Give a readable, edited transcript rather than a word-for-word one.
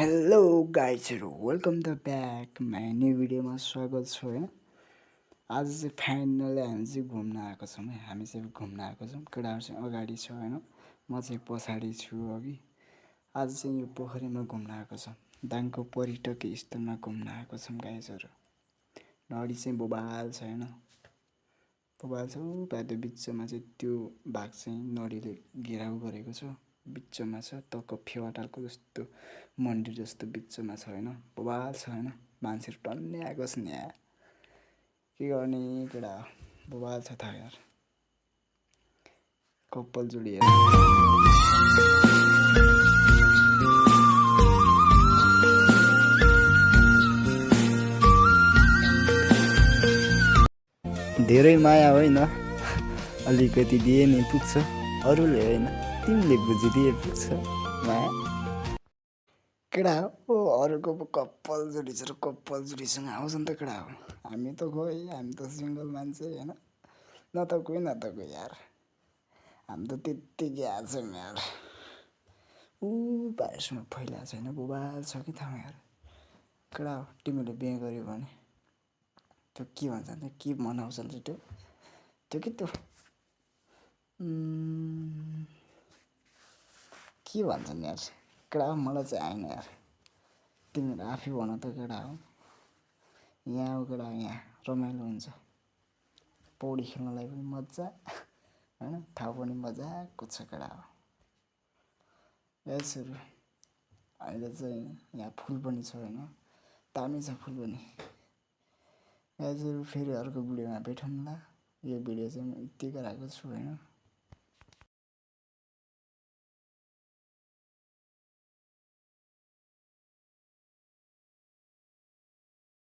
Hello गाइजहरू welcome the back my new भिडियोमा स्वागत छ होइन। आज चाहिँ फाइनली हामी चाहिँ घुम्न आएको छौँ है। हामी चाहिँ घुम्न आएको छौँ, केटाहरू चाहिँ अगाडि छ होइन, म चाहिँ पछाडि छु अघि। आज चाहिँ यो पोखरीमा घुम्न आएको छौँ, दाङको पर्यटकीय स्थलमा घुम्न आएको छौँ गाइजहरू। नडी चाहिँ बोबाल छ होइन, बोबाल छ त्यो बिचमा चाहिँ त्यो भाग चाहिँ नडीले घेराउ गरेको छ, बिचमा छ तक फेवाटालको जस्तो मन्दिर जस्तो बिचमा छ होइन, बोबाल छ होइन। मान्छेहरू टन्नै आएको छ नि यहाँ, के गर्ने केटा बोबाल छ थाहा यार। कपाल जोडिएर धेरै माया होइन, अलिकति दिए नि पुग्छ, अरूले होइन तिमीले बुझिदिए पुग्छ माया। केटा हो अरूको कपाल जोडिन्छ र कपाल जोडीसँग आउँछ नि त केटा हो। हामी त खोइ, हामी त सिङ्गल मान्छे होइन, न त कोही यार। हामी त त्यत्तिकै आएको छौँ यार। पायसमा फैलाएको छैन, बोबाल छ कि थाहा यार। केटा हो तिमीले बिहे गर्यो भने त्यो के भन्छ नि, के मनाउँछ नि त्यो त्यो के त्यो के भन्छ नि यार केटा हो, मलाई चाहिँ आएन यार। तिमीहरू आफै भन त केटा हो। यहाँ हो केटा, यहाँ रमाइलो हुन्छ, पौडी खेल्नलाई पनि मजा होइन, ठाउँ पनि मजाको छ केटा हो। यसहरू अहिले चाहिँ यहाँ फुल पनि छ होइन, दामी छ फुल पनि। यसहरू फेरि अर्को भिडियोमा भेटौँला। यो भिडियो चाहिँ म यत्तिकै राखेको छु होइन।